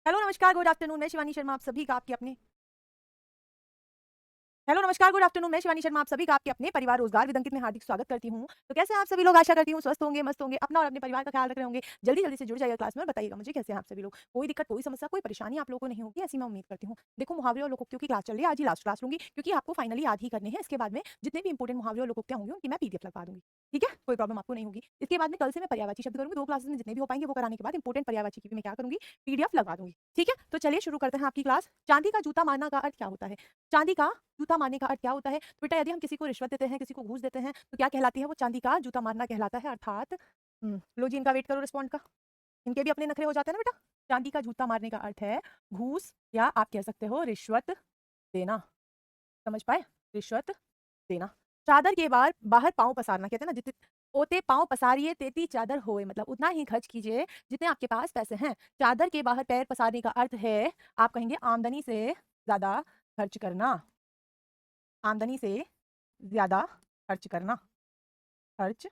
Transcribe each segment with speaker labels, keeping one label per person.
Speaker 1: Hello नमस्कार good afternoon, मैं शिवानी शर्मा आप सभी का आपके अपने हेलो नमस्कार गुड आफ्टरनून, मैं शिवानी शर्मा आप सभी का आपके अपने परिवार रोजगार विद अंकित में हार्दिक स्वागत करती हूँ। तो कैसे हैं आप सभी लोग? आशा करती हूँ स्वस्थ होंगे, मस्त होंगे, अपना और अपने परिवार का ख्याल रख रहे होंगे। जल्दी जल्दी से जुड़ जाइए क्लास में और बताइएगा मुझे कैसे हैं आप सभी लोग। कोई दिक्कत, कोई समस्या, कोई परेशानी आप लोगों को नहीं होगी, ऐसी मैं उम्मीद करती हूँ। देखो, मुहावरे और लोकोक्तियों की क्लास चल रही है, आज ही लास्ट क्लास लूंगी क्योंकि आपको फाइनली याद ही करने हैं। इसके बाद में जितने भी इंपोर्टेंट मुहावरे और लोकोक्तियां होंगी उनकी मैं पीडीएफ लगवा दूंगी। ठीक है, कोई प्रॉब्लम आपको नहीं होगी। इसके बाद में कल से मैं पर्यायवाची शब्द करूंगी, 2 क्लासेस में जितने भी हो पाएंगे वो कराने के बाद इंपोर्टेंट पर्यायवाची की भी मैं क्या करूंगी, पीडीएफ लगवा दूंगी। ठीक है, तो चलिए शुरू करते हैं आपकी क्लास। चांदी का जूता मारना का अर्थ क्या होता है? चांदी का जूता मारने का अर्थ क्या होता है? तो बेटा, यदि हम किसी को रिश्वत देते हैं, किसी को घूस देते हैं, तो क्या कहलाती है? वो चांदी का जूता मारना कहलाता है। अर्थात लो जी, इनका वेट करो रिस्पॉन्ड का। इनके भी अपने नखरे हो जाते हैं ना बेटा। चांदी का जूता मारने का अर्थ है घूस, या आप कह सकते हो रिश्वत देना। समझ पाए? रिश्वत देना। चादर के बार बाहर पांव पसारना, कहते हैं ना, जितने ओते पांव पसारिए तेती चादर होए, मतलब उतना ही खर्च कीजिए जितने आपके पास पैसे हैं। चादर के बाहर पैर पसारने का अर्थ है, आप कहेंगे आमदनी से ज्यादा खर्च करना। आमदनी से ज्यादा खर्च करना। खर्च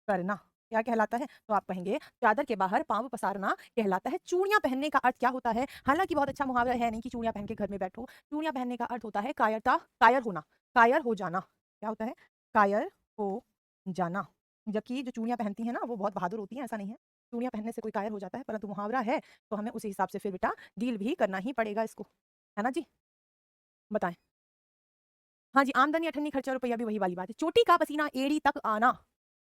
Speaker 1: करना क्या कहलाता है? तो आप कहेंगे चादर के बाहर पांव पसारना कहलाता है। चूड़ियां पहनने का अर्थ क्या होता है? हालांकि बहुत अच्छा मुहावरा है नहीं कि चूड़ियां पहन के घर में बैठो। चूड़ियां पहनने का अर्थ होता है कायरता, कायर होना, कायर हो जाना। क्या होता है? कायर हो जाना। जबकि जो चूड़ियां पहनती हैं ना वो बहुत बहादुर होती हैं, ऐसा नहीं है। चूड़ियां पहनने से कोई कायर हो जाता है, परंतु मुहावरा है तो हमें उसी हिसाब से फिर बेटा डील भी करना ही पड़ेगा इसको। है ना जी? बताएं। हाँ जी, आमदनी अठन्नी खर्चा रुपया भी वही वाली बात है। चोटी का पसीना एड़ी तक आना।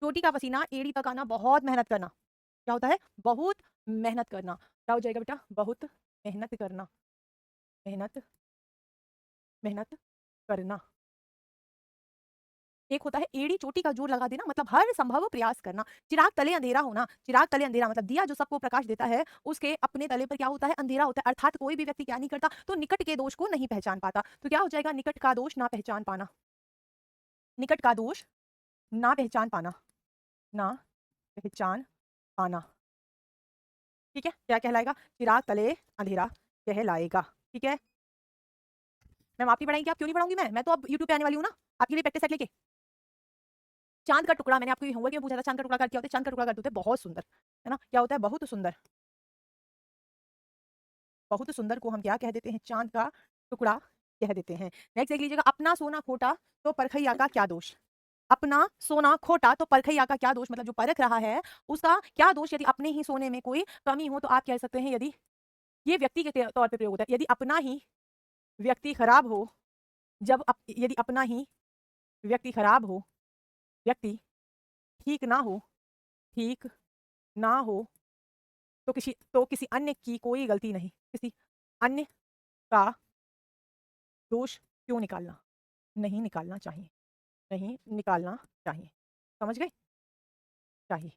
Speaker 1: चोटी का पसीना एड़ी तक आना, बहुत मेहनत करना। क्या होता है? बहुत मेहनत करना। क्या हो जाएगा बेटा? बहुत मेहनत करना। मेहनत, मेहनत करना। एक होता है एड़ी चोटी का जोर लगा देना, मतलब हर संभव प्रयास करना। चिराग तले अंधेरा होना। चिराग तले अंधेरा मतलब दिया जो सबको प्रकाश देता है उसके अपने तले पर क्या होता है? अंधेरा होता है। अर्थात कोई भी व्यक्ति क्या नहीं करता? तो निकट के दोष को नहीं पहचान पाता। तो क्या हो जाएगा? निकट का दोष ना पहचान पाना। निकट का दोष ना पहचान पाना। ना पहचान पाना। ठीक है, क्या कहलाएगा? चिराग तले अंधेरा कहलाएगा। ठीक है मैम, आप ही पढ़ाएंगे? आप क्यों नहीं पढ़ाऊंगी? मैं तो अब यूट्यूब पे आने वाली हूँ ना आपके लिए प्रैक्टिस सेट लेके। चांद का टुकड़ा, मैंने आपको होमवर्क में पूछा था, चांद का टुकड़ा क्या होता है? चांद का टुकड़ा करते होते हैं बहुत सुंदर। है ना? क्या होता है? बहुत सुंदर। बहुत सुंदर को हम क्या कह देते हैं? चांद का टुकड़ा कह देते हैं। नेक्स्ट देख लीजिएगा, अपना सोना खोटा तो परखैया का क्या दोष? अपना सोना खोटा तो परखैया का क्या दोष, मतलब जो परख रहा है उसका क्या दोष? यदि अपने ही सोने में कोई कमी हो तो आप कह सकते हैं, यदि ये व्यक्ति के तौर पे प्रयोग होता है, यदि अपना ही व्यक्ति खराब हो, यदि अपना ही व्यक्ति खराब हो, व्यक्ति ठीक ना हो, ठीक ना हो, तो किसी अन्य की कोई गलती नहीं, किसी अन्य का दोष क्यों निकालना? नहीं निकालना चाहिए। नहीं निकालना चाहिए। समझ गए? चाहिए।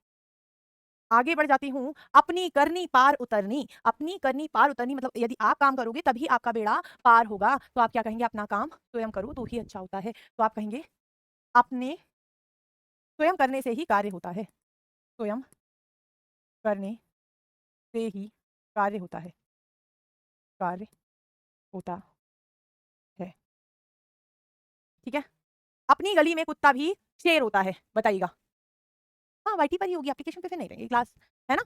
Speaker 1: आगे बढ़ जाती हूँ। अपनी करनी पार उतरनी। अपनी करनी पार उतरनी मतलब यदि आप काम करोगे तभी आपका बेड़ा पार होगा। तो आप क्या कहेंगे? अपना काम स्वयं करो तो ही अच्छा होता है। तो आप कहेंगे अपने स्वयं करने से ही कार्य होता है। स्वयं करने से ही कार्य होता है। कार्य होता है। ठीक है। अपनी गली में कुत्ता भी शेर होता है, बताइएगा। हाँ, वाईटी पर ही होगी, एप्लीकेशन पे फिर नहीं रहेगी क्लास। है ना?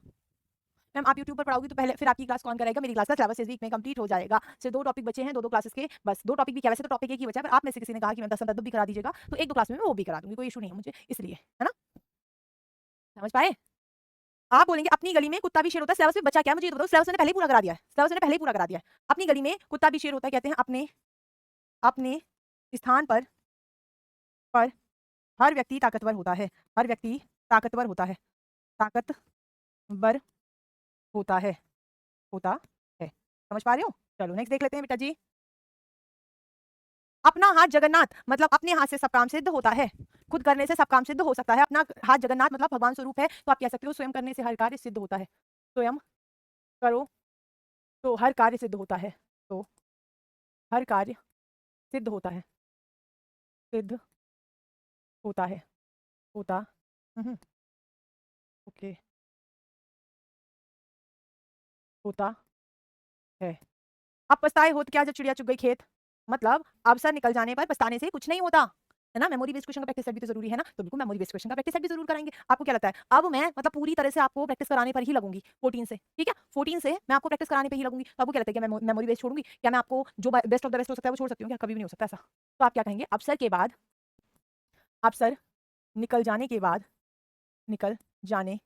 Speaker 1: मैम, आप यूट्यूब पर पढ़ाओगी तो पहले फिर आपकी क्लास कौन कराएगा? मेरी क्लास का सिलेबस इस वीक में कंप्लीट हो जाएगा। सिर्फ 2 टॉपिक बचे हैं, 2 क्लासेस के, बस 2 टॉपिक भी क्या, वैसे तो टॉपिक एक ही बचा है, पर आप में से किसी ने कहा कि मैम 10 भी करा दीजिएगा, तो 1-2 क्लास में मैं वो भी करा दूंगी, कोई इशू नहीं है मुझे इसलिए। है ना? समझ पाए? आप बोलेंगे अपनी गली में कुत्ता भी शेर होता है, सिलेबस में बचा क्या मुझे ये तो बताओ। सिलेबस मैंने पहले ही पूरा करा दिया है, सिलेबस मैंने पहले ही पूरा करा दिया है। अपनी गली में कुत्ता भी शेर होता है, कहते हैं अपने अपने स्थान पर हर व्यक्ति ताकतवर होता है। हर व्यक्ति ताकतवर होता है। ताकतवर होता है। होता है। समझ पा रहे हो? चलो नेक्स्ट देख लेते हैं बेटा जी। अपना हाथ जगन्नाथ मतलब अपने हाथ से सब काम सिद्ध होता है। खुद करने से सब काम सिद्ध हो सकता है। अपना हाथ जगन्नाथ मतलब भगवान स्वरूप है, तो आप कह सकते हो स्वयं करने से हर कार्य सिद्ध होता है। स्वयं करो तो हर कार्य सिद्ध होता है। तो हर कार्य सिद्ध होता है। सिद्ध होता है। होता ओके होता है। अब पछताए होत क्या जब चिड़िया चुग गई खेत, मतलब अवसर निकल जाने पर पछताने से कुछ नहीं होता। है ना, मेमोरी बेस्ड क्वेश्चन का प्रैक्टिस सेट भी तो जरूरी है ना, तो बिल्कुल मेमोरी बेस्ड क्वेश्चन का प्रैक्टिस सेट भी जरूर कराएंगे। आपको क्या लगता है, अब मैं मतलब पूरी तरह से आपको प्रैक्टिस कराने पर ही लगूंगी 14 से, ठीक है, 14 से मैं आपको प्रैक्टिस कराने पर ही लगूंगी, तो आपको क्या लगता है कि मैं मेमोरी बेस्ड छोड़ूंगी, क्या मैं आपको जो बेस्ट ऑफ द बेस्ट हो सकता है वो छोड़ सकती हूँ क्या, कभी भी नहीं हो सकता ऐसा। तो आप क्या कहेंगे, अवसर के बाद, अवसर निकल जाने के बाद, निकल जाने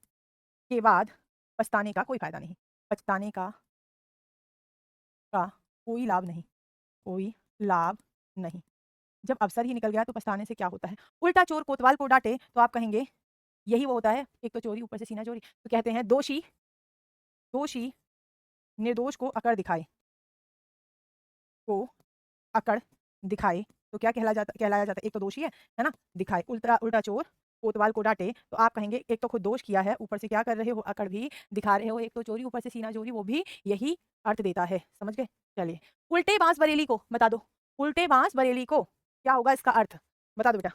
Speaker 1: के बाद पछताने का कोई फायदा नहीं, पछताने का कोई लाभ नहीं, कोई लाभ नहीं। जब अवसर ही निकल गया तो पछताने से क्या होता है। उल्टा चोर कोतवाल को डांटे तो आप कहेंगे यही वो होता है, एक तो चोरी ऊपर से सीना चोरी, तो कहते हैं दोषी, दोषी निर्दोष को अकड़ दिखाए, को अकड़ दिखाए, तो क्या कहलाया जाता है, एक तो दोषी है ना, दिखाए। उल्टा उल्टा चोर कोतवाल को डांटे तो आप कहेंगे एक तो खुद दोष किया है, ऊपर से क्या कर रहे हो, अकड़ भी दिखा रहे हो, एक तो चोरी ऊपर से सीना चोरी, वो भी यही अर्थ देता है, समझ गए। चलिए, उल्टे बांस बरेली को बता दो, उल्टे बांस बरेली को क्या होगा इसका अर्थ, बता दो बेटा।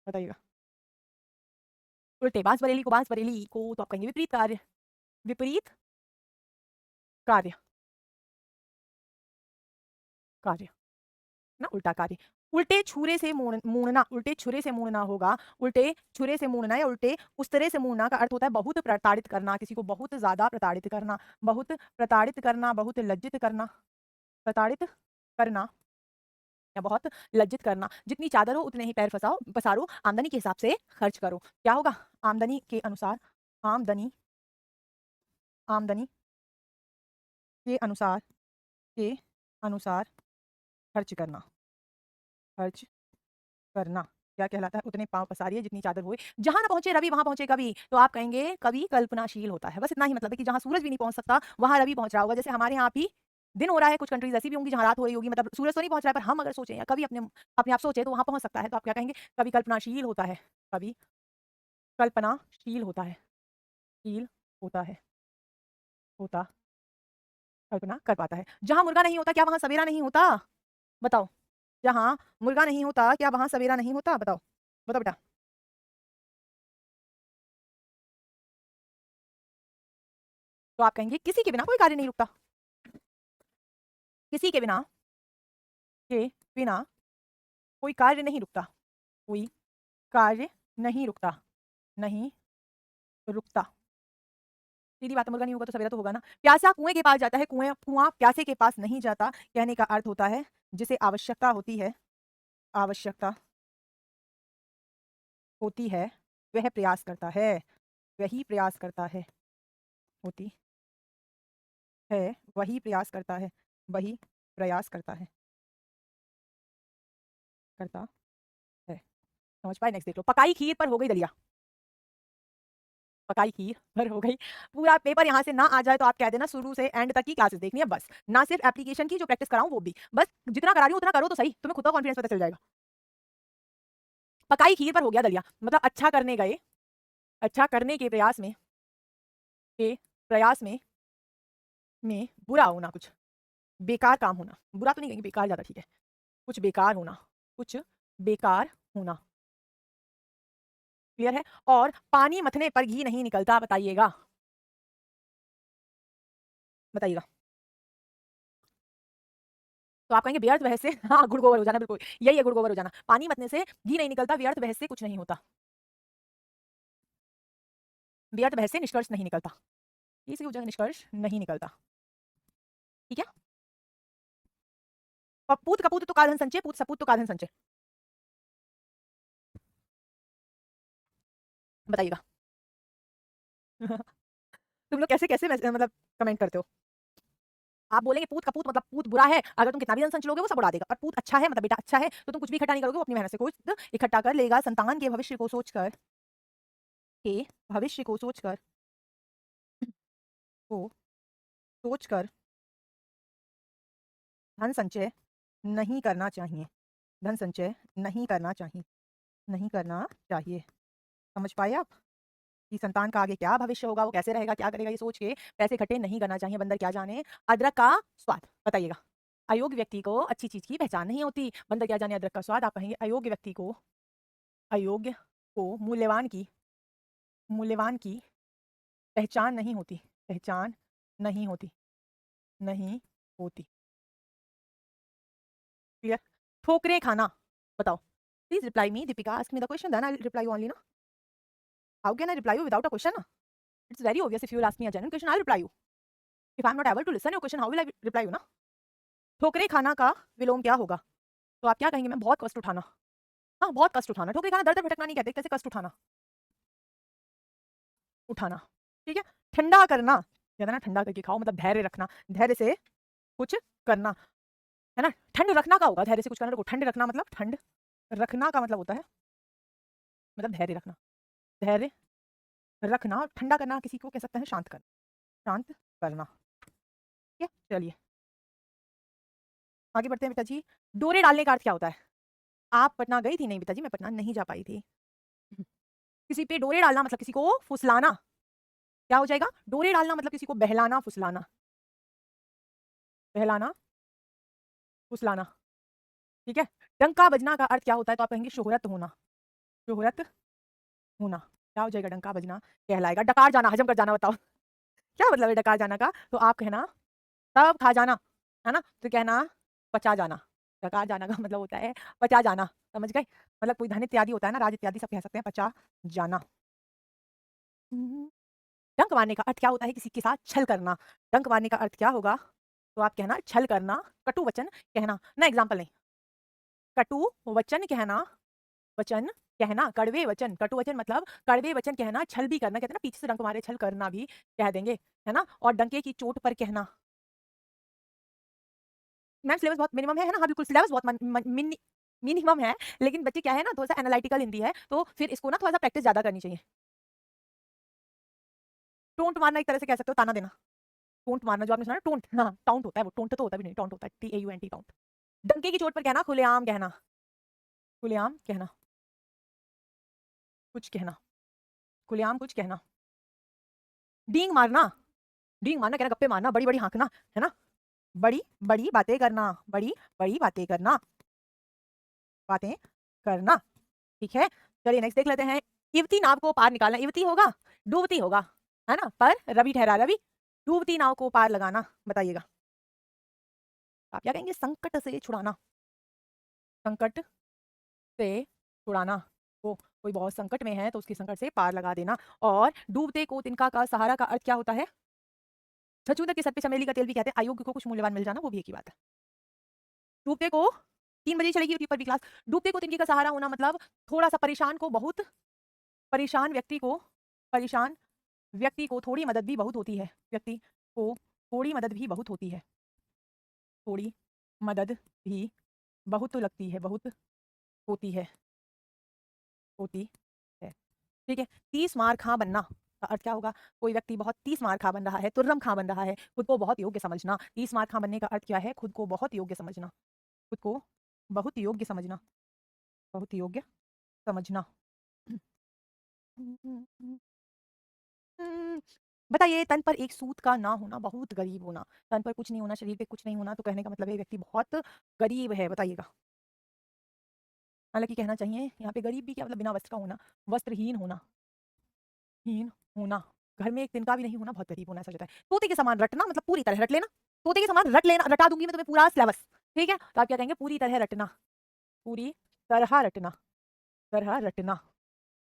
Speaker 1: बताइएगा। उल्टे बांस बरेली को तो आप कहेंगे विपरीत कार्य, विपरीत कार्य, कार्य ना, उल्टा कार्य। उल्टे छुरे से मूड़ना, उल्टे छुरे से मूड़ना होगा, उल्टे छुरे से मूड़ना या उल्टे उस्तरे से मूड़ना का अर्थ होता है बहुत प्रताड़ित करना, किसी को बहुत ज्यादा प्रताड़ित करना, बहुत प्रताड़ित करना, बहुत लज्जित करना, प्रताड़ित करना या बहुत लज्जित करना। जितनी चादर हो उतने ही पैर फंसाओ पसारो, आमदनी के हिसाब से खर्च करो, क्या होगा, आमदनी के अनुसार, आमदनी, आमदनी के अनुसार, के अनुसार खर्च करना, खर्च करना क्या कहलाता है, उतने पाँव पसारिए जितनी चादर होए, जहां ना पहुंचे रवि वहां पहुंचे कवि, तो आप कहेंगे कवि कल्पनाशील होता है, बस इतना ही मतलब है कि जहां सूरज भी नहीं पहुंच सकता वहां रवि पहुंच रहा होगा। जैसे हमारे यहाँ भी दिन हो रहा है, कुछ कंट्रीज ऐसी भी होंगी जहां रात हो रही होगी, मतलब सूरज तो नहीं पहुंच रहा है, पर हम अगर सोचें या कभी अपने अपने आप सोचे तो वहां पहुंच सकता है, तो आप क्या कहेंगे, कवि कल्पनाशील होता है, कवि कल्पनाशील होता है, शील होता है, होता, कल्पना कर पाता है। जहां मुर्गा नहीं होता क्या वहां सवेरा नहीं होता, बताओ, जहां मुर्गा नहीं होता क्या वहां सवेरा नहीं होता, बताओ, बताओ बेटा। तो आप कहेंगे किसी के बिना कोई कार्य नहीं रुकता, किसी के बिना कोई कार्य नहीं रुकता, कोई कार्य नहीं रुकता, नहीं रुकता, सीधी बात है, मुर्गा नहीं होगा तो सवेरा तो होगा ना। प्यासा कुएं के पास जाता है, कुआं प्यासे के पास नहीं जाता, कहने का अर्थ होता है जिसे आवश्यकता होती है, आवश्यकता होती है वह प्रयास करता है, वही प्रयास करता है, होती है वही प्रयास करता है, वही प्रयास करता है, करता है, समझ पाए। नेक्स्ट देख लो, पकाई खीर पर हो गई दलिया, पकाई खीर पर हो गई, पूरा पेपर यहाँ से ना आ जाए तो आप कह देना शुरू से एंड तक की क्लासेस देखनी है बस, ना सिर्फ एप्लीकेशन की जो प्रैक्टिस कराऊं वो भी, बस जितना करा रही हूं उतना करो तो सही, तुम्हें खुद का कॉन्फिडेंस पता चल जाएगा। पकाई खीर पर हो गया दलिया, मतलब अच्छा करने गए, अच्छा करने के प्रयास में बुरा होना, कुछ बेकार काम होना, बुरा तो नहीं कहेंगे, बेकार ज्यादा ठीक है, कुछ बेकार होना, कुछ बेकार होना, क्लियर है। और पानी मथने पर घी नहीं निकलता, बताइएगा, बताइएगा। तो आप कहेंगे व्यर्थ बहस से हाँ गुड़ गोबर हो जाना, बिल्कुल यही है, गुड़ गोबर हो जाना, पानी मतने से घी नहीं निकलता, व्यर्थ बहस से कुछ नहीं होता, व्यर्थ बहस से निष्कर्ष नहीं निकलता, इसी वजह निष्कर्ष नहीं निकलता, ठीक है। और पूत कपूत तो काधन संचय, पूत सपूत तो काधन संचय, बताइएगा। तुम लोग कैसे कैसे मतलब कमेंट करते हो। आप बोलेंगे पूत कपूत मतलब पूत बुरा है, अगर तुम कितना भी धन संच लोगे वो सब उड़ा देगा, और पूत अच्छा है मतलब बेटा अच्छा है तो तुम कुछ भी इकट्ठा नहीं करोगे, वो अपनी मेहनत से कुछ इकट्ठा कर लेगा, संतान के भविष्य को सोचकर, के भविष्य को सोचकर, को सोचकर धन संचय नहीं करना चाहिए, धन संचय नहीं करना चाहिए, नहीं करना चाहिए, समझ पाए आप, कि संतान का आगे क्या भविष्य होगा, वो कैसे रहेगा, क्या करेगा, ये सोच के पैसे इकट्ठे नहीं करना चाहिए। बंदर क्या जाने अदरक का स्वाद, बताइएगा। अयोग्य व्यक्ति को अच्छी चीज की पहचान नहीं होती, बंदर क्या जाने अदरक का स्वाद, आप कहेंगे अयोग्य व्यक्ति को, अयोग्य को मूल्यवान की पहचान नहीं होती, पहचान नहीं होती, नहीं होती। क्लियर? ठोकरें खाना, बताओ। Please reply me, Deepika ask me the question then I will reply you only ना। How can I reply you without a question ना? It's very obvious if you will ask me a genuine question I will reply you. If I am not able to listen your question how will I reply you ना? ठोकरें खाना का विलोम क्या होगा? तो आप क्या कहेंगे मैम? बहुत कष्ट उठाना। हाँ, बहुत कष्ट उठाना। ठोकरें खाना दर-दर भटकना नहीं कहते, कैसे कष्ट उठाना? उठाना, ठीक है? ठंडा करना, कहते हैं ना ठंडा करके खाओ मतलब धैर्य रखना, धैर्य से कुछ करना, है ना? ठंड रखना का होगा धैर्य से कुछ करना। देखो ठंड रखना मतलब ठंड रखना का मतलब होता है मतलब धैर्य रखना। धैर्य रखना और ठंडा करना किसी को कह सकते हैं शांत करना, शांत करना। ठीक है? चलिए आगे बढ़ते हैं बेटा जी। डोरे डालने का अर्थ क्या होता है? आप पटना गई थी? नहीं बेटा जी मैं पटना नहीं जा पाई थी। किसी पे डोरे डालना मतलब किसी को फुसलाना। क्या हो जाएगा? डोरे डालना मतलब किसी को बहलाना, फुसलाना। बहलाना, फुसलाना। ठीक है? डंका बजना का अर्थ क्या होता है? तो आप कहेंगे शोहरत होना। शोहरत होना। क्या हो जाएगा? डंका बजना कहलाएगा। डकार जाना, हजम कर जाना, बताओ क्या मतलब है डकार जाना का? तो आप कहना तब खा जाना, है ना? तो कहना पचा जाना। डकार जाना का मतलब होता है पचा जाना, समझ गए? मतलब कोई धन इत्यादि होता है ना, राज इत्यादि सब कह सकते हैं पचा जाना। डंक मारने का अर्थ क्या होता है? किसी के साथ छल करना। डंक मारने का अर्थ क्या होगा? तो आप कहना छल करना, कटु वचन कहना। ना एग्जाम्पल नहीं, कटु वचन कहना, वचन कहना, कड़वे वचन, कटु वचन मतलब कड़वे वचन कहना, छल भी करना, कहते हैं ना पीछे से डंक मारे छल करना भी कह देंगे, है ना? और डंके की चोट पर कहना। मैम सिलेबस बहुत मिनिमम है ना? हाँ बिल्कुल सिलेबस बहुत मिनिमम है, लेकिन बच्चे क्या है ना थोड़ा सा एनालिटिकल हिंदी है, तो फिर इसको ना थोड़ा सा प्रैक्टिस ज्यादा करनी चाहिए। टोंट मारना एक तरह से कह सकते हो, ताना देना। टोंट मारना जो आपने सुना ना, टोंट, हाँ टाउंट होता है वो, टोंट तो होता भी नहीं, टोंट होता है, TAUNT टाउंट। डंके की चोट पर कहना, खुलेआम कहना, खुलेआम कहना, कुछ कहना, खुलेआम कुछ कहना। डींग मारना, डींग मारना कहना गप्पे मारना, बड़ी बड़ी हाँकना, है ना? बड़ी बड़ी बातें करना, बड़ी बड़ी बातें करना, बातें करना। ठीक है? चलिए नेक्स्ट देख लेते हैं। इवती नाव को पार निकालना, इवती होगा डूबती होगा, है ना? पर रवि ठहरा, रवि डूबती नाव को पार लगाना, बताइएगा आप क्या कहेंगे? संकट से छुड़ाना, संकट से छुड़ाना। वो कोई बहुत संकट में है तो उसकी संकट से पार लगा देना। और डूबते को तिनका का सहारा का अर्थ क्या होता है? छछूंदर के सर पे चमेली का तेल भी कहते हैं, अयोग्य को कुछ मूल्यवान मिल जाना, वो भी एक ही बात है। डूबते को 3 बजे चलेगी यूट्यूब पर भी क्लास। डूबते को तिनके का सहारा होना मतलब थोड़ा सा परेशान को बहुत, परेशान व्यक्ति को, परेशान व्यक्ति को थोड़ी मदद भी बहुत होती है, व्यक्ति को थोड़ी मदद भी बहुत होती है, थोड़ी मदद भी बहुत लगती है, बहुत होती है, होती है। ठीक है? 30 मार खां बनना का अर्थ क्या होगा? कोई व्यक्ति बहुत 30 मार खां बन रहा है, तुर्रम खां बन रहा है, खुद को बहुत योग्य समझना। 30 मार खां बनने का अर्थ क्या है? खुद को बहुत योग्य समझना, खुद को बहुत योग्य समझना, बहुत योग्य समझना। हम्म, बताइए तन पर एक सूत का ना होना, बहुत गरीब होना। तन पर कुछ नहीं होना, शरीर पे कुछ नहीं होना, तो कहने का मतलब है व्यक्ति बहुत गरीब है, बताइएगा। हालांकि कहना चाहिए यहाँ पे गरीब भी क्या मतलब, बिना वस्त्र का होना, वस्त्रहीन होना, हीन होना, घर में एक तिनका भी नहीं होना, बहुत गरीब होना, ऐसा होता है। तोते के समान रटना मतलब पूरी तरह रट लेना, तोते के समान रट लेना, रटा दूंगी मैं तुम्हें पूरा सिलेबस। ठीक है? तो आप क्या कहेंगे? पूरी तरह रटना, पूरी तरह रटना, तरह रटना,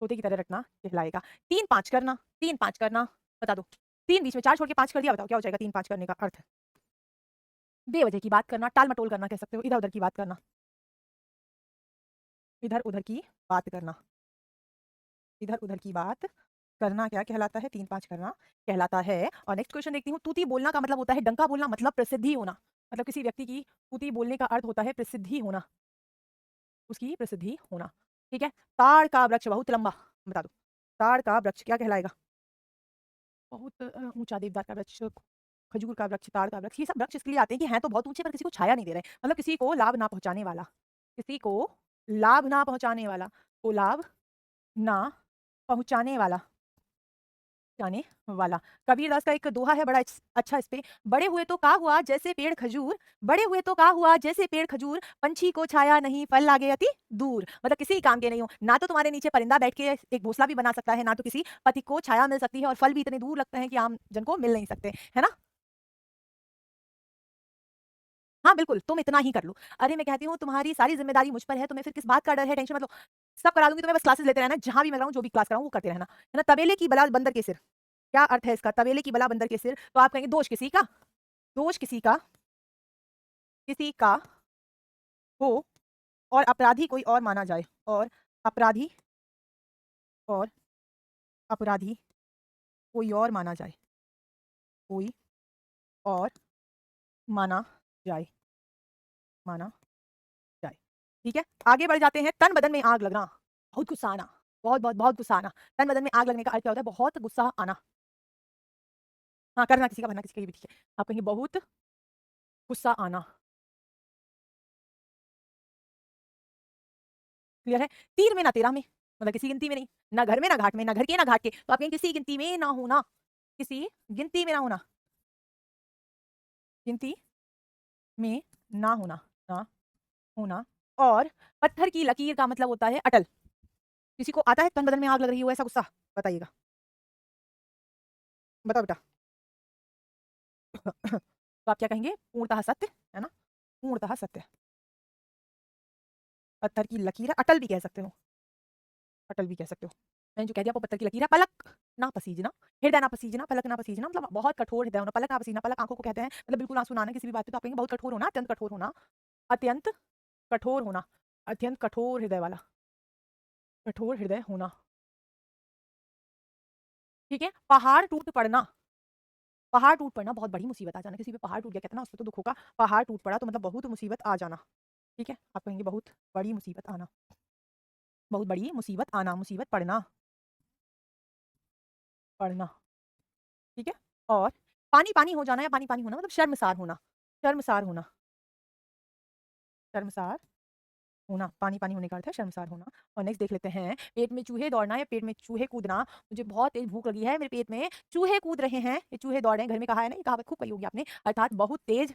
Speaker 1: तोते की तरह रटना कहलाएगा। 3-5 करना, 3-5 करना, बता दो। 3 बीच में 4 छोड़ के 5 कर दिया, बताओ क्या हो जाएगा 3-5 करने का अर्थ? बेवजह की बात करना, टाल मटोल करना कह सकते हो, इधर उधर की बात करना, इधर उधर की बात करना, इधर उधर की बात करना क्या कहलाता है? 3-5 करना कहलाता है। और नेक्स्ट क्वेश्चन देखती हूँ। तूती बोलना का मतलब होता है, डंका बोलना मतलब प्रसिद्धि होना, मतलब किसी व्यक्ति की तूती बोलने का अर्थ होता है प्रसिद्धि होना, उसकी प्रसिद्धि होना। ठीक है? ताड़ का वृक्ष बहुत लंबा, बता दो ताड़ का वृक्ष क्या कहलाएगा? बहुत ऊंचा, देवदार का वृक्ष, खजूर का वृक्ष, ताड़ का वृक्ष, ये सब वृक्ष इसके लिए आते हैं कि हैं तो बहुत ऊंचे पर किसी को छाया नहीं दे रहे, मतलब किसी को लाभ ना पहुंचाने वाला, किसी को लाभ ना पहुंचाने वाला, को लाभ ना पहुंचाने वाला, जाने वाला। कबीरदास का एक दोहा है बड़ा अच्छा, इस पे। बड़े हुए तो का हुआ जैसे पेड़ खजूर, बड़े हुए तो का हुआ जैसे पेड़ खजूर, पंछी को छाया नहीं फल लागे अति दूर, मतलब किसी काम के नहीं हो ना, तो तुम्हारे नीचे परिंदा बैठ के एक घोंसला भी बना सकता है, ना तो किसी पति को छाया मिल सकती है, और फल भी इतने दूर लगते हैं कि आम जन को मिल नहीं सकते, है ना? हाँ, बिल्कुल, तुम इतना ही कर लो। अरे मैं कहती हूँ तुम्हारी सारी ज़िम्मेदारी मुझ पर है, तुम्हें फिर किस बात का डर है, टेंशन मत लो। सब करा दूँगी, तुम्हें बस क्लासेस लेते रहना है, जहाँ भी मैं कराऊँ, जो भी क्लास कराऊँ वो करते रहना। है ना? तबेले की बला बंदर के सिर, क्या अर्थ है इसका? तबेले की बला बंदर के सिर, तो आप कहेंगे दोष किसी का हो और अपराधी कोई और माना जाए और अपराधी और अपराधी कोई और माना जाए, कोई और माना जाए, माना जाए। ठीक है? आगे बढ़ जाते हैं, तन बदन में आग लगना, बहुत गुस्सा आना, बहुत गुस्सा आना। तन बदन में आग लगने का अर्थ क्या होता है? बहुत गुस्सा आना। हाँ, करना किसी का, भरना किसी का, ये भी ठीक है। आप कहेंगे बहुत गुस्सा आना। क्लियर है? तीर में ना तेरा में, मतलब किसी गिनती में नहीं, ना घर में ना घाट में, ना घर के ना घाट के, तो आप कहेंगे किसी गिनती में ना होना, किसी गिनती में ना होना, गिनती में ना होना, ना होना। और पत्थर की लकीर का मतलब होता है अटल। किसी को आता है तन बदन में आग लग रही हो ऐसा गुस्सा? बताइएगा, बताओ बेटा। तो आप क्या कहेंगे? पूर्णतः सत्य, है ना? पूर्णतः सत्य। पत्थर की लकीर है, अटल भी कह सकते हो, अटल भी कह सकते हो। मैंने जो कह दिया आपको, पत्थर की लकीर है, पलक ना पसीजना, हृदय ना पसीजना, पलक ना पसीजना, मतलब बहुत कठोर हृदय होना। पलक ना पसीना, पलक आंखों को कहते हैं, मतलब बिल्कुल आंसू ना आना किसी भी बात पे, तो आप कहेंगे बहुत कठोर होना, अत्यंत कठोर होना, अत्यंत कठोर होना, अत्यंत कठोर हृदय वाला, कठोर हृदय होना। ठीक है? पहाड़ टूट पड़ना, पहाड़ टूट पड़ना, बहुत बड़ी मुसीबत आ जाना, किसी पे पहाड़ टूट गया कहते हैं ना, उससे तो दुख होगा। पहाड़ टूट पड़ा तो मतलब बहुत मुसीबत आ जाना। ठीक है? आप कहेंगे बहुत बड़ी मुसीबत आना, बहुत बड़ी मुसीबत आना, मुसीबत पड़ना, पड़ना। ठीक है? और पानी-पानी हो जाना या पानी-पानी होना मतलब शर्मसार होना, शर्मसार होना, शर्मसार होना, पानी-पानी होने का अर्थ है शर्मसार होना। और नेक्स्ट देख लेते हैं, पेट में चूहे दौड़ना या पेट में चूहे कूदना। मुझे बहुत तेज़ भूख लगी है, मेरे पेट में चूहे कूद रहे हैं, ये चूहे दौड़ रहे हैं, घर में कहा है ना, ये कहावत खूब कही होगी आपने, अर्थात बहुत तेज़,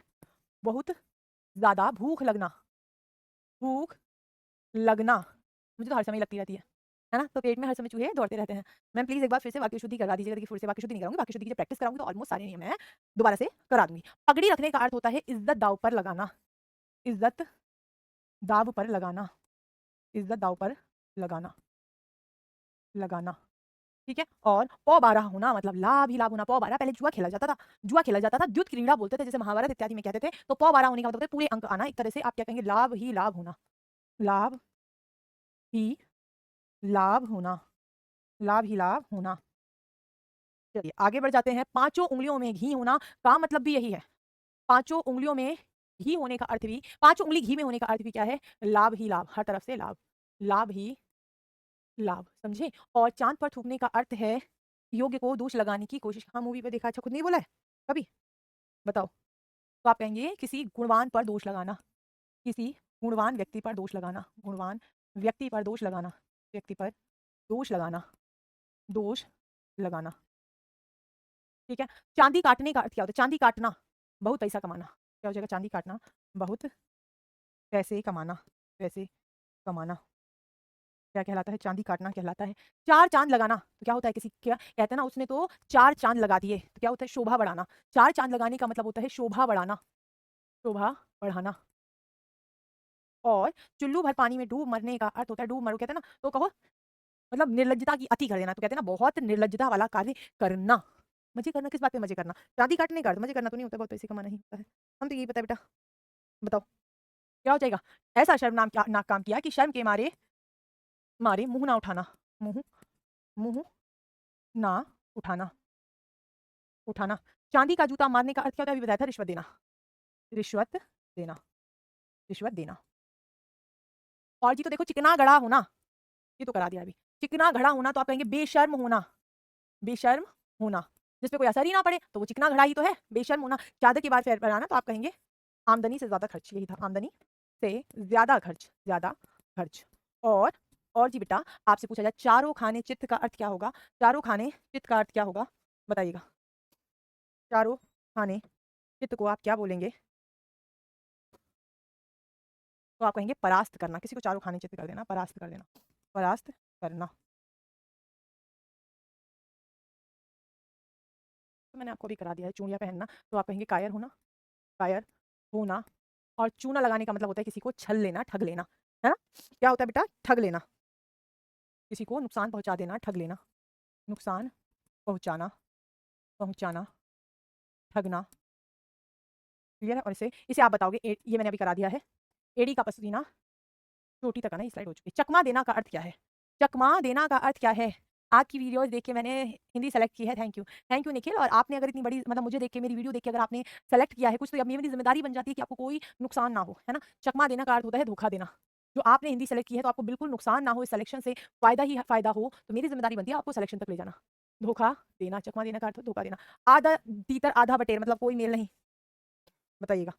Speaker 1: बहुत ज़्यादा भूख लगना, भूख लगना। मुझे तो हर समय लगती रहती है ना? तो पेट में हर समय चूहे दौड़ते रहते हैं। मैम प्लीज़ एक बार फिर से वाक्य शुद्धि करवा दीजिएगा। देखिए फिर से वाक्य शुद्धि नहीं कराऊँगी, वाक्य शुद्धि की जब प्रैक्टिस कराऊँगी तो ऑलमोस्ट सारे नियम मैं दोबारा से करा दूँगी। पगड़ी रखने का अर्थ होता है इज़्ज़त दाँव पर लगाना, इज़्ज़त दाँव पर लगाना, इज़्ज़त दाँव पर लगाना, लगाना। ठीक है? और पौ-बारह होना मतलब लाभ ही लाभ होना। पौ-बारह पहले जुआ खेला जाता था, जुआ खेला जाता था, द्युत क्रीड़ा बोलते थे, जैसे महाभारत इत्यादि में कहते थे। तो पौ-बारह होने का मतलब होता है पूरे अंक आना। एक तरह से आप क्या कहेंगे? लाभ ही लाभ होना, लाभ ही लाभ होना, लाभ ही लाभ होना। चलिए आगे बढ़ जाते हैं। पाँचों उँगलियों में घी होना का मतलब भी यही है। पाँचों उँगलियों में घी होने का अर्थ भी, पाँचों उँगली घी में होने का अर्थ भी क्या है? लाभ ही लाभ, हर तरफ से लाभ, लाभ ही लाभ, समझे? और चाँद पर थूकने का अर्थ है योग्य को दोष लगाने की कोशिश। हाँ, मूवी पे देखा, अच्छा खुद नहीं बोला है? कभी? बताओ। तो आप कहेंगे किसी गुणवान पर दोष लगाना, किसी गुणवान व्यक्ति पर दोष लगाना, गुणवान व्यक्ति पर दोष लगाना, व्यक्ति पर दोष लगाना, दोष लगाना। ठीक है? चाँदी काटने का अर्थ क्या होता है? चाँदी काटना, बहुत पैसा कमाना। क्या हो जाएगा? चाँदी काटना, बहुत पैसे कमाना, पैसे कमाना। क्या कहलाता है? चाँदी काटना कहलाता है। 4 चाँद लगाना, तो क्या होता है? किसी क्या कहते हैं ना, उसने तो 4 चाँद लगा दिए, तो क्या होता है? शोभा बढ़ाना। 4 चाँद लगाने का मतलब होता है शोभा बढ़ाना, शोभा बढ़ाना। और चुल्लू भर पानी में डूब मरने का अर्थ होता है, डूब मरो कहते हैं ना, तो कहो मतलब निर्लज्जता की अति कर देना, तो कहते हैं ना बहुत निर्लज्जता वाला कार्य करना। मज़े करना, किस बात पे मज़े करना? चाँदी काटने का अर्थ मज़े करना तो नहीं होता, बहुत पैसे कमाना ही होता है। हम तो यही पता है बेटा। बताओ, क्या हो जाएगा? ऐसा शर्मनाक क्या नाक काम किया कि शर्म के मारे मारे मुँह ना उठाना, मुँह मुँह ना उठाना, उठाना। चाँदी का जूता मारने का अर्थ क्या होता है? अभी बताया था, रिश्वत देना, रिश्वत देना, रिश्वत देना। और जी तो देखो, चिकना गड़ा होना, ये तो करा दिया अभी। चिकना गड़ा होना तो आप कहेंगे बेशर्म होना, बेशर्म होना। जिस पे कोई असर ही ना पड़े, तो वो चिकना घड़ा ही तो है, बेशर्म होना। चादर के बाद पैर बनाना, तो आप कहेंगे आमदनी से ज़्यादा खर्च, यही था, आमदनी से ज़्यादा खर्च, ज़्यादा खर्च। और और जी बेटा, आपसे पूछा जाए चारों खाने चित्त का अर्थ क्या होगा? चारों खाने चित्त का अर्थ क्या होगा? बताइएगा। चारों खाने चित्त को आप क्या बोलेंगे? तो आप कहेंगे परास्त करना, किसी को चारों खाने चित्त कर देना, परास्त कर देना, परास्त करना। तो मैंने आपको अभी करा दिया है, चूड़ियाँ पहनना, तो आप कहेंगे कायर होना, कायर होना। और चूना लगाने का मतलब होता है किसी को छल लेना, ठग लेना, है ना? क्या होता है बेटा? ठग लेना, किसी को नुकसान पहुंचा देना, ठग लेना, नुकसान पहुंचाना, पहुंचाना, ठगना, क्लियर है? और इसे आप बताओगे ये मैंने अभी करा दिया है। एड़ी का पसीना चोटी तक आना, ये स्लाइड हो चुकी है। चकमा देना का अर्थ क्या है? चकमा देना का अर्थ क्या है? आपकी वीडियोस देख के मैंने हिंदी सेलेक्ट की है, थैंक यू निखिल। और आपने अगर इतनी बड़ी मतलब मुझे देख के, मेरी वीडियो देख के अगर आपने सेलेक्ट किया है कुछ, तो अब ये मेरी जिम्मेदारी बन जाती है कि आपको कोई नुकसान ना हो, है ना? चकमा देना का अर्थ होता है धोखा देना। जो आपने हिंदी सेलेक्ट की है तो आपको बिल्कुल नुकसान ना हो, इस सिलेक्शन से फायदा ही फायदा हो, तो मेरी जिम्मेदारी बनती है आपको सिलेक्शन तक ले जाना। धोखा देना, चकमा देना का अर्थ धोखा देना। आधा तीतर आधा बटेर मतलब कोई मेल नहीं, बताइएगा।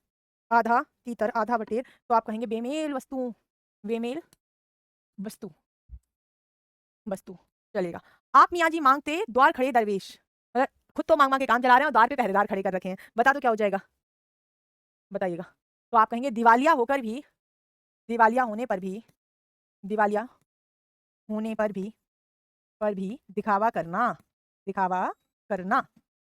Speaker 1: आधा तीतर आधा बटेर, तो आप कहेंगे बेमेल वस्तु, बेमेल वस्तु, वस्तु चलेगा। आप मियाँ जी मांगते द्वार खड़े दरवेश, मतलब खुद तो मांग मांग के काम चला रहे हैं और द्वार पे पहरेदार खड़े कर रखे हैं, बता दो क्या हो जाएगा? बताइएगा। तो आप कहेंगे दिवालिया होकर भी, दिवालिया होने पर भी, दिवालिया होने पर भी दिखावा करना, दिखावा करना।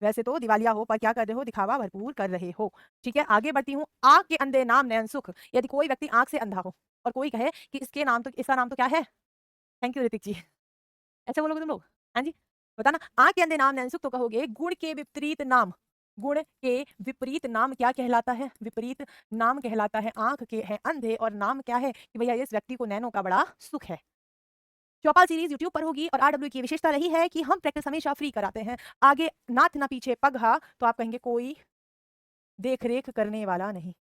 Speaker 1: वैसे तो दिवालिया हो पर क्या कर रहे हो? दिखावा भरपूर कर रहे हो। ठीक है, आगे बढ़ती हूँ। आंख के अंधे नाम नयन सुख, यदि कोई व्यक्ति आंख से अंधा हो और कोई कहे कि इसका नाम तो क्या है? थैंक यू ऋतिक जी। ऐसे बोलोगे तुम लोग? हाँ जी, बताना। आंख के अंधे नाम नैनसुख, तो कहोगे गुण के विपरीत नाम, गुण के विपरीत नाम क्या कहलाता है? विपरीत नाम कहलाता है। आंख के हैं अंधे और नाम क्या है? कि भैया इस व्यक्ति को नैनों का बड़ा सुख है। चौपाल सीरीज यूट्यूब पर होगी और आरडब्ल्यू की विशेषता रही है कि हम प्रैक्टिस हमेशा फ्री कराते हैं। आगे नाथ ना पीछे पगहा, तो आप कहेंगे कोई देख रेख करने वाला नहीं,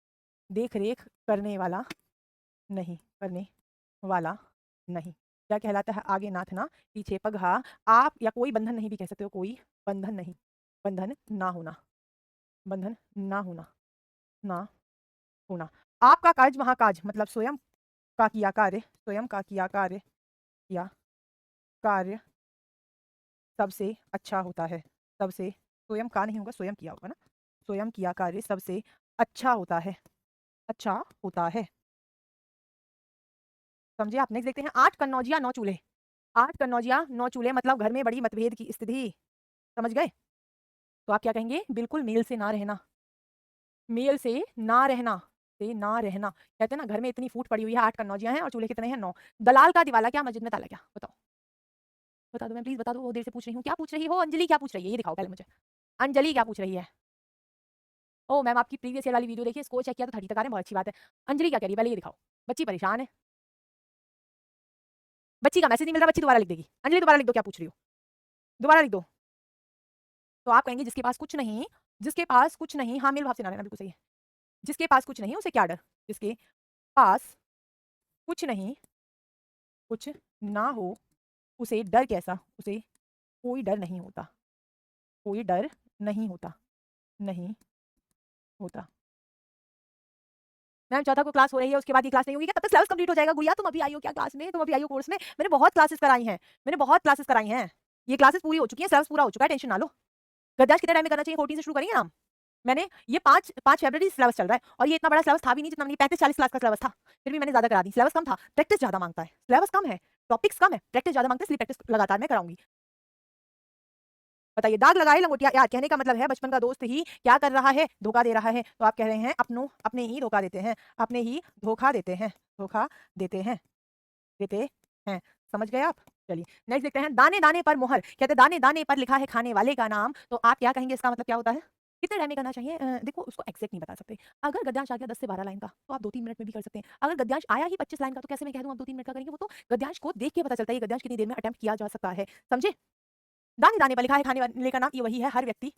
Speaker 1: देख रेख करने वाला नहीं, करने वाला नहीं। क्या कहलाता है? आगे नाथना पीछे पगहा। आप या कोई बंधन नहीं भी कह सकते हो, कोई बंधन नहीं, बंधन ना होना, बंधन ना होना, ना होना। आपका काज महाकाज मतलब स्वयं का किया कार्य, स्वयं का किया कार्य, किया कार्य सबसे अच्छा होता है, सबसे, स्वयं का नहीं होगा, स्वयं किया होगा ना, स्वयं किया कार्य सबसे अच्छा होता है, अच्छा होता है। समझे आप? नेक्स्ट देखते हैं। 8 कन्नौजिया 9 चूल्हे, 8 कन्नौजिया 9 चूल्हे मतलब घर में बड़ी मतभेद की स्थिति, समझ गए? तो आप क्या कहेंगे? बिल्कुल मेल से ना रहना, मेल से ना रहना, से ना रहना। कहते हैं ना घर में इतनी फूट पड़ी हुई है, 8 कन्नौजियां हैं और चूल्हे कितने हैं? 9। दलाल का दिवाला क्या, मस्जिद में ताला क्या? बताओ, बता दो, मैं प्लीज बता दो, वो देर से पूछ रही हूँ। क्या पूछ रही हो? अंजलि क्या पूछ रही है? ये दिखाओ पहले मुझे। अंजलि क्या पूछ रही है? ओ मैम, आपकी प्रीवियस ईयर वाली वीडियो देखिए, स्कोर चेक किया तो 30 तक आ रहे हैं, बहुत अच्छी बात है। अंजलि क्या कह रही है? पहले ये दिखाओ। बच्ची परेशान है, बच्ची का मैसेज नहीं मिल रहा, बच्ची दोबारा लिख देगी। अंजलि दोबारा लिख दो, क्या पूछ रही हो? दोबारा लिख दो। तो आप कहेंगे जिसके पास कुछ नहीं, जिसके पास कुछ नहीं, हाँ मेल भाव से ना रहना, बिल्कुल सही है। जिसके पास कुछ नहीं उसे क्या डर, जिसके पास कुछ नहीं, कुछ ना हो उसे डर कैसा, उसे कोई डर नहीं होता, कोई डर नहीं होता, नहीं होता। मैम चौथा को क्लास हो रही है, उसके बाद ये क्लास नहीं होगी क्या? तब तक सिलेबस कंप्लीट हो जाएगा। गुड़िया तुम अभी आई हो क्या क्लास में? तुम अभी आई हो कोर्स में? मैंने बहुत क्लासेस कराई हैं, मैंने बहुत क्लासेस कराई हैं। ये क्लासेस पूरी हो चुकी हैं, सिलेबस पूरा हो चुका है, टेंशन ना लो। गद्दाज कितने टाइम में करना चाहिए? 14 से शुरू करेंगे ना। मैंने ये 5 फरवरी सिलेबस चल रहा है और ये इतना बड़ा सिलेबस था भी नहीं जितना, मैंने 35-40 क्लास का सिलेबस था, फिर भी मैंने ज्यादा करा दी। सिलेबस कम था, प्रैक्टिस ज्यादा मांगता है। सिलेबस कम है, टॉपिक्स कम है, प्रैक्टिस ज्यादा मांगते हैं, इसलिए प्रैक्टिस लगातार मैं कराऊंगी। बताइए, दाग लगाए लंगोटिया यार, कहने का मतलब है बचपन का दोस्त ही क्या कर रहा है? धोखा दे रहा है। तो आप कह रहे हैं अपने ही धोखा देते हैं, अपने ही धोखा देते हैं, धोखा देते हैं, देते हैं। समझ गए आप? चलिए नेक्स्ट देखते हैं। दाने दाने पर मोहर, कहते हैं दाने दाने पर लिखा है खाने वाले का नाम, तो आप क्या कहेंगे? इसका मतलब क्या होता है? कितने टाइम में करना चाहिए? देखो उसको एग्जैक्ट नहीं बता सकते। अगर गद्यांश आ गया 10 से 12 लाइन का तो आप 2-3 मिनट में भी कर सकते हैं। अगर गद्यांश आया ही 25 लाइन का तो कैसे मैं कह दूं आप 2-3 मिनट का करेंगे? वो तो गद्यांश को देख के पता चलता है ये गद्यांश कितनी देर में अटेम्प्ट किया जा सकता है। समझे? दाने दाने पर लिखा है खाने वाले का नाम, ये वही है, हर व्यक्ति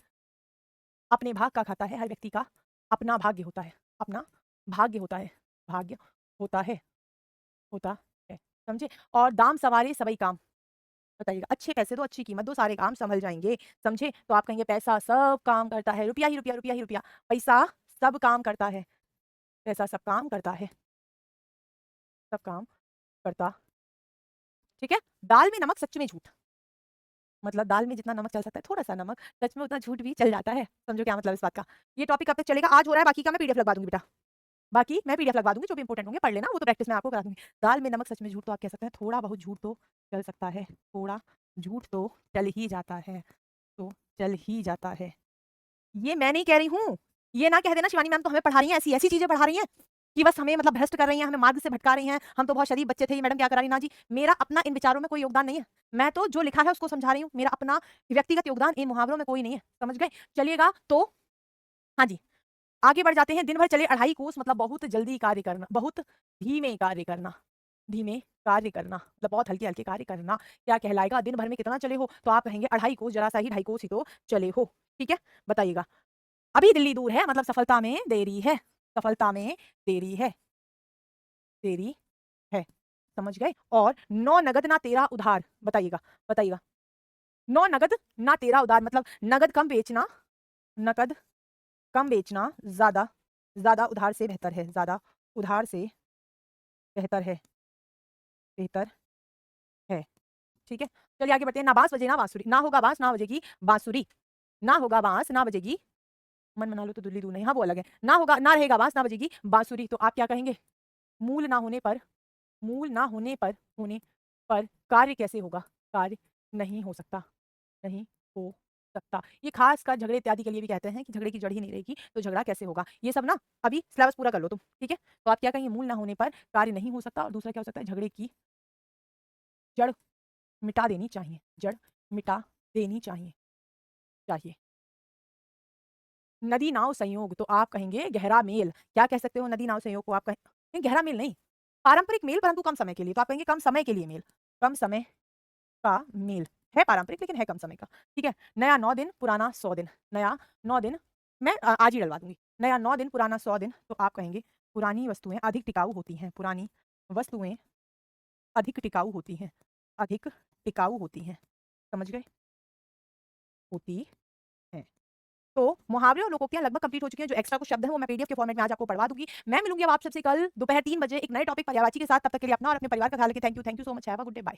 Speaker 1: अपने भाग का खाता है, हर व्यक्ति का अपना भाग्य होता है, अपना भाग्य होता है, भाग्य होता है, होता है। समझे? और दाम सवारे सबई काम, बताइएगा। अच्छे पैसे दो, अच्छी कीमत दो, सारे काम संभल जाएंगे। समझे? तो आप कहेंगे पैसा सब काम करता है, रुपया ही रुपया, रुपया ही रुपया, पैसा सब काम करता है, पैसा सब काम करता है, सब काम करता। ठीक है? दाल में नमक सच में झूठ, मतलब दाल में जितना नमक चल सकता है थोड़ा सा नमक, सच में उतना झूठ भी चल जाता है। समझो क्या मतलब इस बात का? ये टॉपिक कब तक चलेगा? आज हो रहा है, बाकी का मैं पीडीएफ लगवा दूंगी बेटा, बाकी मैं पीडीएफ लगवा दूंगी, जो भी इंपॉर्टेंट होंगे पढ़ लेना, वो तो प्रैक्टिस में आपको करा दूंगी। दाल में नमक सच में झूठ, तो आप कह सकते हैं थोड़ा बहुत झूठ तो चल सकता है, थोड़ा झूठ तो चल ही जाता है, तो चल ही जाता है। ये मैं नहीं कह रही हूँ, ये ना कह देना शिवानी मैम तो हमें पढ़ा रही हैं, ऐसी ऐसी चीजें पढ़ा रही हैं। कि बस हमें मतलब भ्रष्ट कर रही हैं, हमें मार्ग से भटका रही हैं, हम तो बहुत शरीफ बच्चे थे, ये मैडम क्या करा रही हैं। ना जी, मेरा अपना इन विचारों में कोई योगदान नहीं है। मैं तो जो लिखा है उसको समझा रही हूँ, मेरा अपना व्यक्तिगत योगदान इन मुहावरों में कोई नहीं है, समझ गए? चलिएगा तो हाँ जी, आगे बढ़ जाते हैं। दिन भर चले अढ़ाई कोस मतलब बहुत जल्दी कार्य करना, बहुत धीमे कार्य करना, धीमे कार्य करना मतलब बहुत हल्के-हल्के कार्य करना, क्या कहलाएगा? दिन भर में कितना चले हो? तो आप कहेंगे अढ़ाई कोस, ज़रा सा ही ढाई कोस ही तो चले हो, ठीक है? बताइएगा। अभी दिल्ली दूर है मतलब सफलता में देरी है, सफलता में देरी है, देरी है, समझ गए? और 9 नगद ना तेरा उधार, बताइएगा, बताइएगा। 9 नगद ना तेरा उधार मतलब नगद कम बेचना, नकद कम बेचना, ज़्यादा ज़्यादा उधार से बेहतर है, ज़्यादा उधार से बेहतर है, बेहतर है, ठीक है? चलिए आगे बढ़ते हैं। ना बाँस बजे ना बाँसुरी, ना होगा बाँस ना बजेगी बाँसुरी, ना होगा बाँस ना बजेगी, मन मना लो तो दिल्ली दूर नहीं, हाँ, वो अलग है। ना होगा ना रहेगा बाँस ना बजेगी बाँसुरी, तो आप क्या कहेंगे? मूल ना होने पर, मूल ना होने पर कार्य कैसे होगा? कार्य नहीं हो सकता, नहीं हो सकता। ये खासकर झगड़े इत्यादि के लिए भी कहते हैं कि झगड़े की जड़ ही नहीं रहेगी, तो झगड़ा कैसे होगा? ये सब ना अभी सिलेबस पूरा कर लो तुम, ठीक है? तो आप क्या कहेंगे? मूल ना होने पर कार्य नहीं हो सकता और दूसरा क्या हो सकता है? झगड़े की जड़ मिटा देनी चाहिए, जड़ मिटा देनी चाहिए, चाहिए। नदी नाव संयोग तो आप कहेंगे गहरा मेल। क्या कह सकते हो नदी नाव संयोग को आप कहें नहीं गहरा मेल नहीं, पारंपरिक मेल परंतु कम समय के लिए, तो आप कहेंगे कम समय के लिए मेल, कम समय का मेल। है पारंपरिक लेकिन है कम समय का, ठीक है? नया 9 दिन, पुराना 100 दिन, नया 9 दिन मैं आज ही डलवा दूँगी। नया 9 दिन, पुराना 100 दिन, तो आप कहेंगे पुरानी वस्तुएँ अधिक टिकाऊ होती हैं, पुरानी वस्तुएँ अधिक टिकाऊ होती हैं, अधिक टिकाऊ होती हैं। समझ गए? होती हैं। तो मुहावरे और लोकोक्तियाँ लगभग कंप्लीट हो चुकी हैं। जो एक्स्ट्रा कुछ शब्द हैं वो मैं पीडीएफ के फॉर्मेट में आज आपको पढ़वा दूँगी। मैं मिलूँगी अब आप सबसे कल दोपहर 3 बजे एक नए टॉपिक पर्यायवाची के साथ। तब तक के लिए अपना और अपने परिवार का ख्याल रखें। Thank you so much. Have a good day. Bye.